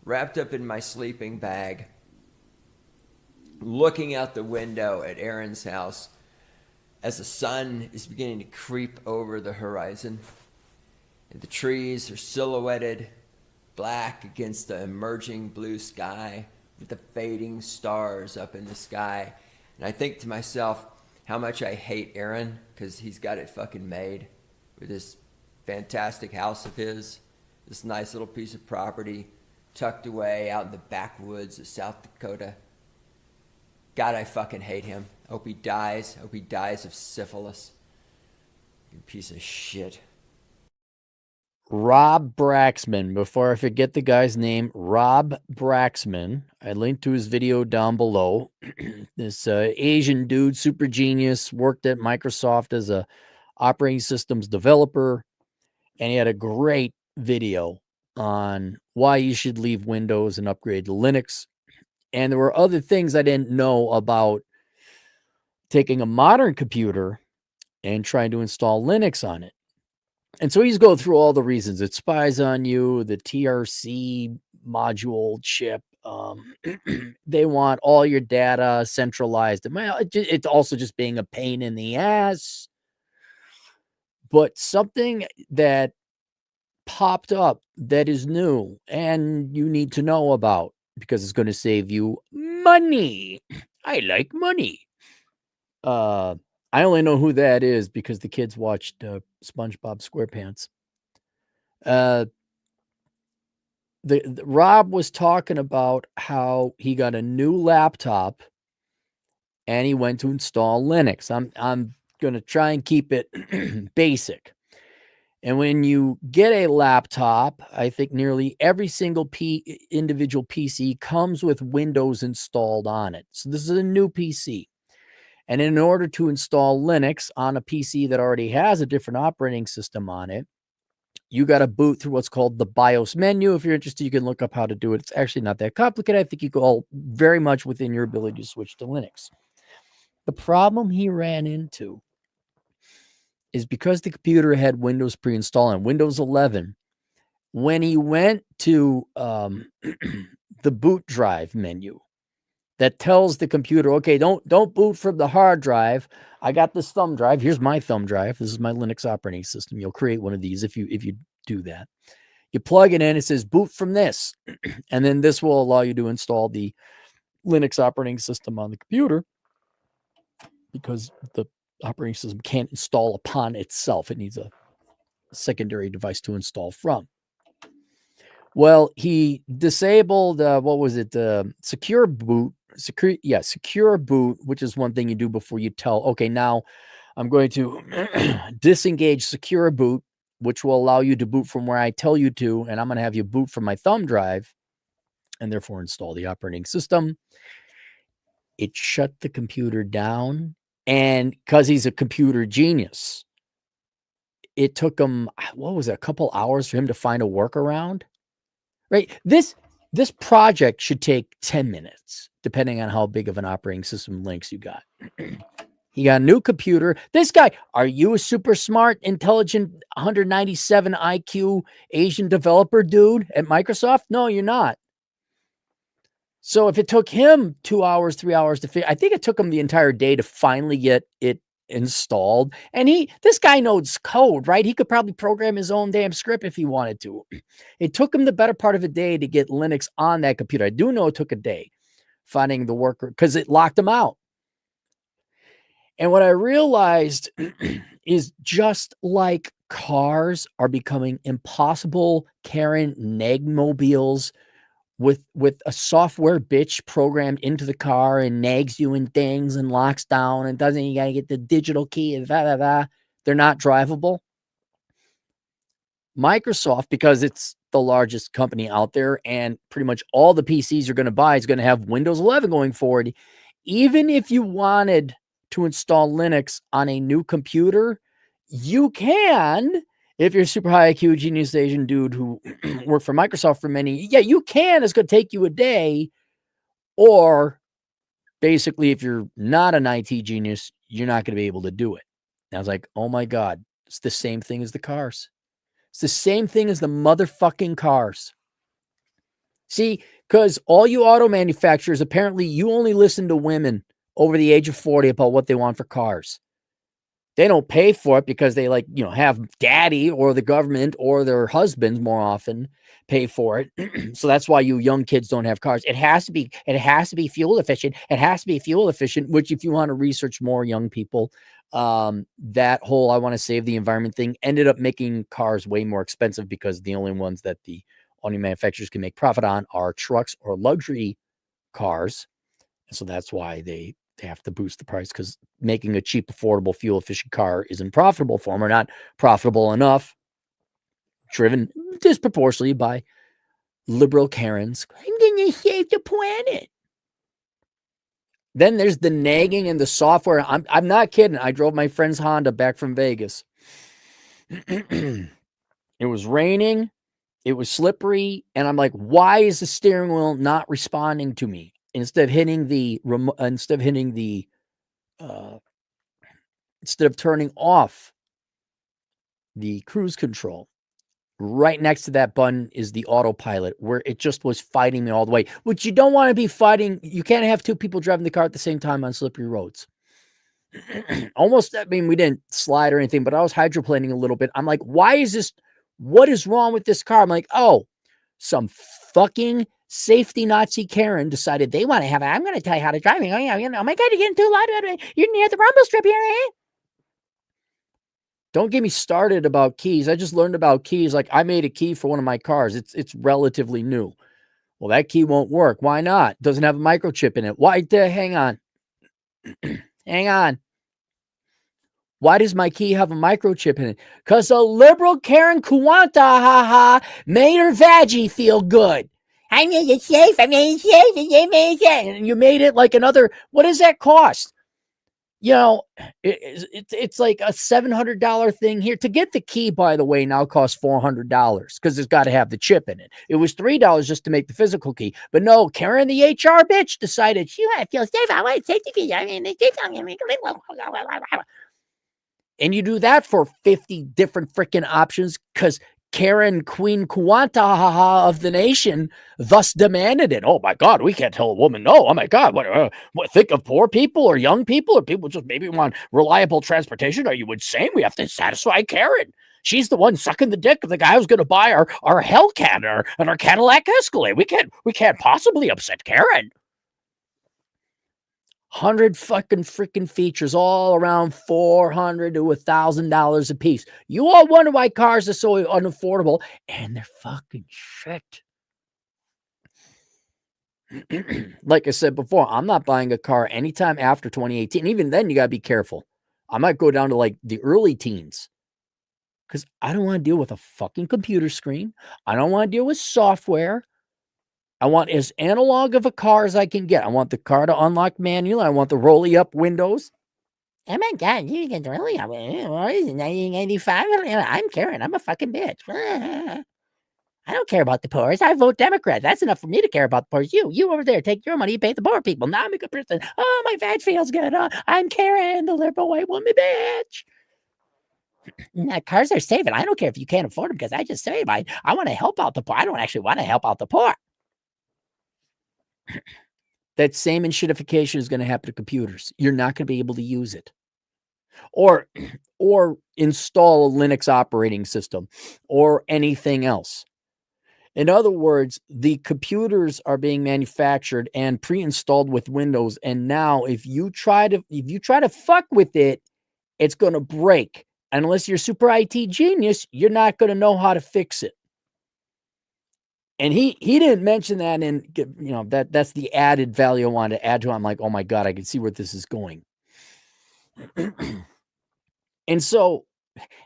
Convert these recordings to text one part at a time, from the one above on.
wrapped up in my sleeping bag, looking out the window at Aaron's house as the sun is beginning to creep over the horizon. And the trees are silhouetted black against the emerging blue sky with the fading stars up in the sky. And I think to myself how much I hate Aaron because he's got it fucking made with this fantastic house of his, this nice little piece of property tucked away out in the backwoods of South Dakota. God, I fucking hate him. I hope he dies. I hope he dies of syphilis. You piece of shit. Rob Braxman. Before I forget the guy's name, Rob Braxman. I linked to his video down below. This Asian dude, super genius, worked at Microsoft as a operating systems developer, and he had a great video on why you should leave Windows and upgrade to Linux. And there were other things I didn't know about taking a modern computer and trying to install Linux on it. And so he's going through all the reasons. It spies on you, the TRC module chip. They want all your data centralized. It's also just being a pain in the ass. But something that popped up that is new and you need to know about because it's going to save you money. I like money. I only know who that is because the kids watched SpongeBob SquarePants. The Rob was talking about how he got a new laptop and he went to install Linux. I'm going to try and keep it basic. And when you get a laptop, I think nearly every single individual PC comes with Windows installed on it. So this is a new PC. And in order to install Linux on a PC that already has a different operating system on it, you got to boot through what's called the BIOS menu. If you're interested, you can look up how to do it. It's actually not that complicated. I think you go very much within your ability to switch to Linux. The problem he ran into is because the computer had Windows pre-installed on Windows 11, when he went to the boot drive menu, that tells the computer, okay, don't boot from the hard drive. I got this thumb drive. Here's my thumb drive. This is my Linux operating system. You'll create one of these if you do that. You plug it in, it says boot from this. And then this will allow you to install the Linux operating system on the computer because the operating system can't install upon itself. It needs a secondary device to install from. Well, he disabled, secure boot, secure boot, which is one thing you do before you tell, okay, now I'm going to disengage secure boot, which will allow you to boot from where I tell you to, and I'm going to have you boot from my thumb drive and therefore install the operating system. It shut the computer down, and because he's a computer genius, it took him, a couple hours for him to find a workaround. Right? This project should take 10 minutes, depending on how big of an operating system Linux you got. He got a new computer. This guy, are you a super smart, intelligent, 197 IQ Asian developer dude at Microsoft? No, you're not. So if it took him 2 hours, 3 hours to figure, I think it took him the entire day to finally get it installed. And this guy knows code, right? He could probably program his own damn script if he wanted to. It took him the better part of a day to get Linux on that computer. I do know it took a day finding the worker because it locked him out. And what I realized is just like cars are becoming impossible Karen Nagmobiles with a software bitch programmed into the car and nags you in things and locks down and doesn't, you got to get the digital key and they're not drivable. Microsoft, because it's the largest company out there and pretty much all the PCs you're going to buy is going to have Windows 11 going forward. Even if you wanted to install Linux on a new computer, you can. If you're a super high IQ genius Asian dude who worked for Microsoft for many, yeah, you can. It's going to take you a day. Or basically, if you're not an IT genius, you're not going to be able to do it. And I was like, oh my God, it's the same thing as the cars. It's the same thing as the motherfucking cars. See, because all you auto manufacturers, apparently you only listen to women over the age of 40 about what they want for cars. They don't pay for it because they have daddy or the government or their husbands more often pay for it. So that's why you young kids don't have cars. It has to be fuel efficient. It has to be fuel efficient, which if you want to research more young people, that whole I want to save the environment thing ended up making cars way more expensive because the only ones that the auto manufacturers can make profit on are trucks or luxury cars. So that's why they have to boost the price, because making a cheap, affordable, fuel efficient car isn't profitable for them, or not profitable enough, driven disproportionately by liberal Karens. I'm going to save the planet. Then there's the nagging and the software. I'm not kidding. I drove my friend's Honda back from Vegas. It was raining. It was slippery. And I'm like, why is the steering wheel not responding to me? Instead of turning off the cruise control, right next to that button is the autopilot, where it just was fighting me all the way, which you don't want to be fighting. You can't have two people driving the car at the same time on slippery roads. Almost, I mean, we didn't slide or anything, but I was hydroplaning a little bit. I'm like, why is this? What is wrong with this car? I'm like, oh, some fucking safety Nazi Karen decided they want to have it. I'm going to tell you how to drive. Oh my God, you're getting too loud. You're near the rumble strip here, eh? Don't get me started about keys. I just learned about keys. Like, I made a key for one of my cars. It's relatively new. Well, that key won't work. Why not? Doesn't have a microchip in it. Why? Hang on. Hang on. Why does my key have a microchip in it? Because a liberal Karen Kuwanta, made her vaggie feel good. I made it safe. I made it safe. And you made it like another. What does that cost? It's like a $700 thing here. To get the key, by the way, now costs $400 because it's got to have the chip in it. It was $3 just to make the physical key. But no, Karen, the HR bitch, decided she wanted to feel safe. I want safety key. I mean, and you do that for 50 different freaking options because Karen, Queen Kuwanta of the nation, thus demanded it. Oh my God, we can't tell a woman no. Oh my God, what think of poor people or young people or people just maybe want reliable transportation? Are you insane? We have to satisfy Karen. She's the one sucking the dick of the guy who's going to buy our Hellcat and our Cadillac Escalade. We can't possibly upset Karen. 100 fucking freaking features, all around $400 to $1,000 a piece. You all wonder why cars are so unaffordable, and they're fucking shit. Like I said before, I'm not buying a car anytime after 2018. Even then, you got to be careful. I might go down to like the early teens because I don't want to deal with a fucking computer screen. I don't want to deal with software. I want as analog of a car as I can get. I want the car to unlock manually. I want the rolly up windows. Oh my God, you can really up. What is it, 1985? I'm Karen. I'm a fucking bitch. I don't care about the poor. I vote Democrat. That's enough for me to care about the poor. You over there, take your money, you pay the poor people. Now I'm a good person. Oh, my vag feels good. I'm Karen, the liberal white woman bitch. Now, cars are safe, and I don't care if you can't afford them because I just say I want to help out the poor. I don't actually want to help out the poor. That same enshittification is going to happen to computers. You're not going to be able to use it. Or install a Linux operating system or anything else. In other words, the computers are being manufactured and pre-installed with Windows. And now if you try to fuck with it, it's going to break. And unless you're super IT genius, you're not going to know how to fix it. And he didn't mention that, and that's the added value I wanted to add to it. I'm like, oh my God, I can see where this is going. And so,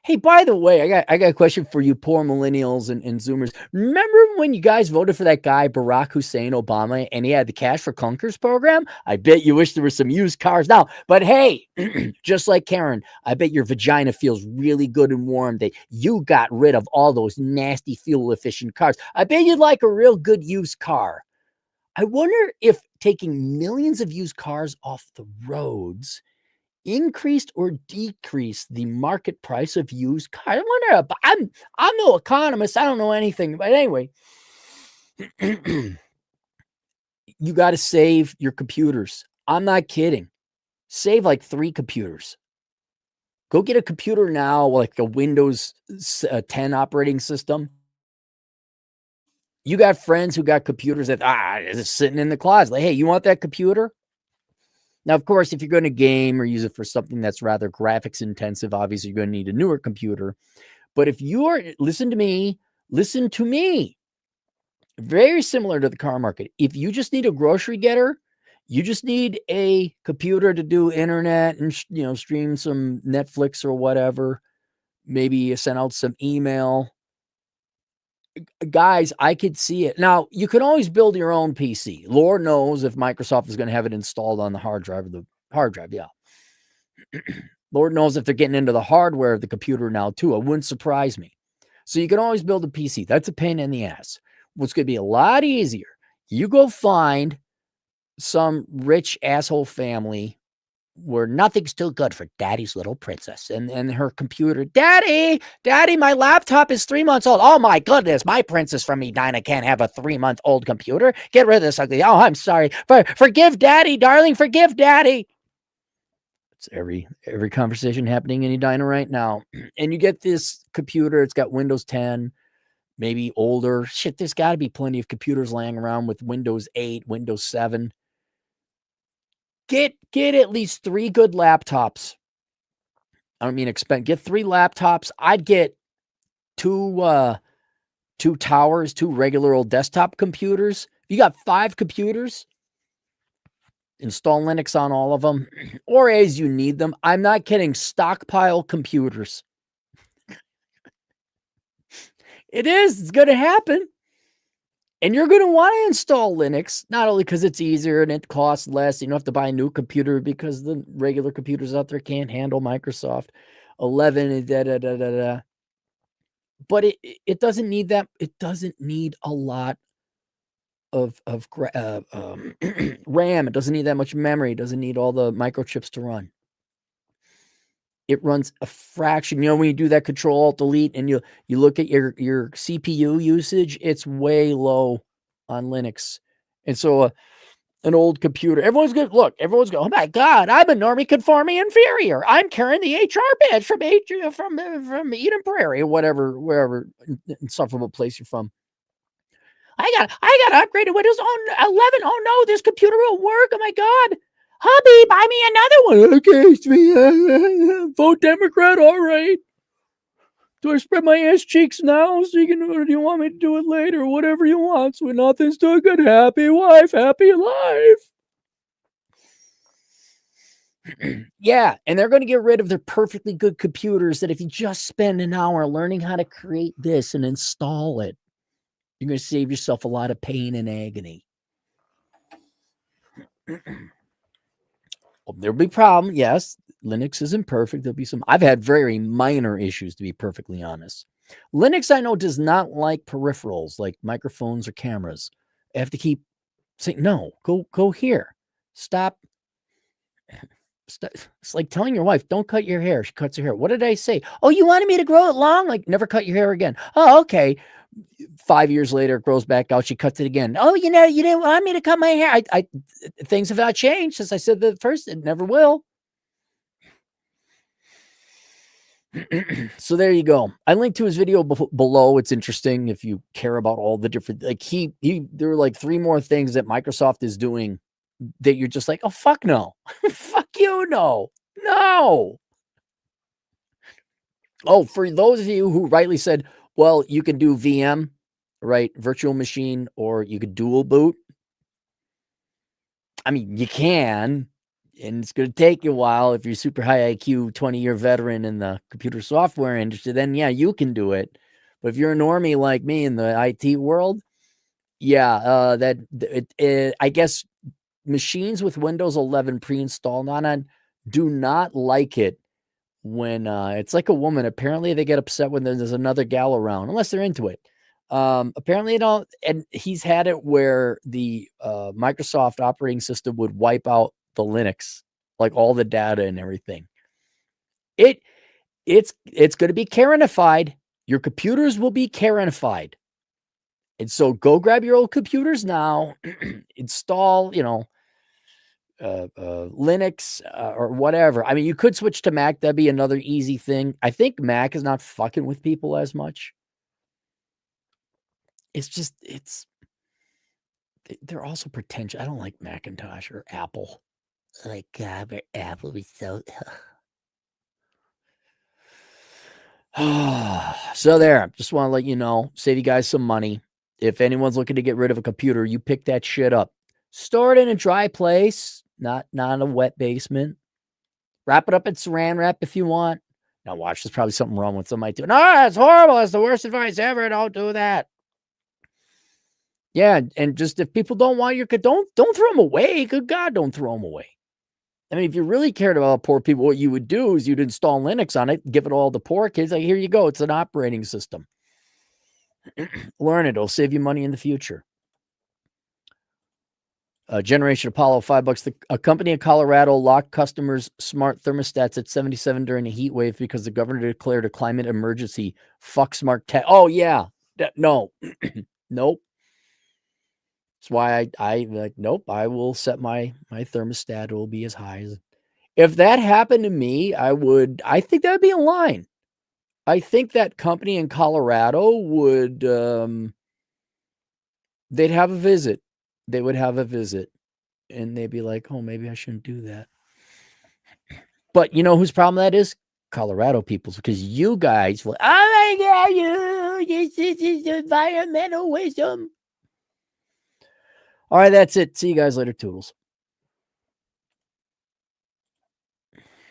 hey, by the way, I got a question for you poor millennials and Zoomers. Remember when you guys voted for that guy, Barack Hussein Obama, and he had the Cash for Clunkers program? I bet you wish there were some used cars now. But hey, just like Karen, I bet your vagina feels really good and warm that you got rid of all those nasty fuel-efficient cars. I bet you'd like a real good used car. I wonder if taking millions of used cars off the roads increased or decreased the market price of used cars. I wonder. I'm no economist. I don't know anything. But anyway, you got to save your computers. I'm not kidding. Save like 3 computers. Go get a computer now, like a Windows 10 operating system. You got friends who got computers that is sitting in the closet. Like, hey, you want that computer? Now, of course, if you're going to game or use it for something that's rather graphics intensive, obviously you're going to need a newer computer. But if you're, listen to me, very similar to the car market. If you just need a grocery getter, you just need a computer to do internet and stream some Netflix or whatever. Maybe send out some email. Guys, I could see it. Now, you can always build your own PC. Lord knows if Microsoft is going to have it installed on the hard drive or the hard drive. Yeah. Lord knows if they're getting into the hardware of the computer now too. It wouldn't surprise me. So you can always build a PC. That's a pain in the ass. What's going to be a lot easier, you go find some rich asshole family where nothing's too good for daddy's little princess and her computer. Daddy, my laptop is 3 months old. Oh my goodness, my princess from Edina can't have a 3-month-old computer. Get rid of this ugly. Oh, I'm sorry. Forgive daddy, darling. Forgive daddy. It's every conversation happening in Edina right now. And you get this computer, it's got Windows 10, maybe older. Shit, there's got to be plenty of computers laying around with Windows 8, Windows 7. Get at least 3 good laptops. I don't mean get 3 laptops. I'd get 2 towers, 2 regular old desktop computers. You got 5 computers. Install Linux on all of them, or as you need them. I'm not kidding. Stockpile computers. It is. It's going to happen. And you're going to want to install Linux, not only because it's easier and it costs less. You don't have to buy a new computer because the regular computers out there can't handle Microsoft 11. But it doesn't need that. It doesn't need a lot of RAM. It doesn't need that much memory. It doesn't need all the microchips to run. It runs a fraction. When you do that Control-Alt-Delete and you look at your CPU usage, it's way low on Linux. And so an old computer, everyone's going, oh my God, I'm a normie conforming inferior. I'm carrying the HR badge from Eden Prairie or whatever, wherever insufferable place you're from. I got upgraded to Windows 11. Oh no, this computer won't work. Oh my God. Hubby, buy me another one. Okay, sweet. Vote Democrat. All right. Do I spread my ass cheeks now so you can, or do you want me to do it later? Whatever you want. So nothing's too good. Happy wife, happy life. Yeah, and they're going to get rid of their perfectly good computers that if you just spend an hour learning how to create this and install it, you're going to save yourself a lot of pain and agony. Well, there'll be problems. Yes, Linux isn't perfect. There'll be some. I've had very minor issues, to be perfectly honest. Linux, I know, does not like peripherals like microphones or cameras. I have to keep saying, no, go here. Stop. It's like telling your wife, don't cut your hair. She cuts her hair. What did I say? Oh, you wanted me to grow it long? Like, never cut your hair again. Oh, okay. 5 years later, it grows back out. She cuts it again. Oh, you didn't want me to cut my hair. Things have not changed since I said that first. It never will. So there you go. I linked to his video below. It's interesting if you care about all the different, like there are like 3 more things that Microsoft is doing that you're just like, oh, fuck no. Fuck you, no. Oh, for those of you who rightly said, well, you can do VM, right? Virtual machine, or you could dual boot. I mean, you can, and it's going to take you a while. If you're super high IQ, 20-year veteran in the computer software industry, then yeah, you can do it. But if you're a normie like me in the IT world, yeah, I guess machines with Windows 11 pre-installed on it do not like it when it's like a woman. Apparently they get upset when there's another gal around, unless they're into it. Apparently you don't, and he's had it where the Microsoft operating system would wipe out the Linux, like all the data and everything. It's going to be Karenified. Your computers will be Karenified. And so go grab your old computers now, install, Linux or whatever. I mean, you could switch to Mac. That'd be another easy thing. I think Mac is not fucking with people as much. They're also pretentious. I don't like Macintosh or Apple. Like, God, but Apple is so. So there. Just want to let you know, save you guys some money. If anyone's looking to get rid of a computer, you pick that shit up. Store it in a dry place, not in a wet basement. Wrap it up in saran wrap if you want. Now watch, there's probably something wrong with somebody doing. No, that's horrible. That's the worst advice ever. Don't do that. Yeah, and just if people don't want your don't throw them away. Good God, don't throw them away. I mean, if you really cared about poor people, what you would do is you'd install Linux on it, give it all the poor kids. Like, here you go. It's an operating system. Learn it. It'll save you money in the future. Generation Apollo, $5. A company in Colorado locked customers' smart thermostats at 77 during a heat wave because the governor declared a climate emergency. Fuck smart tech. Oh, yeah. No. Nope. That's why I like, nope, I will set my thermostat. It will be as high as. If that happened to me, I think that'd be in line. I think that company in Colorado would, they'd have a visit. They would have a visit and they'd be like, oh, maybe I shouldn't do that. But you know whose problem that is? Colorado people's, because you guys will, oh my God, this is environmental wisdom. All right, that's it. See you guys later, Toodles.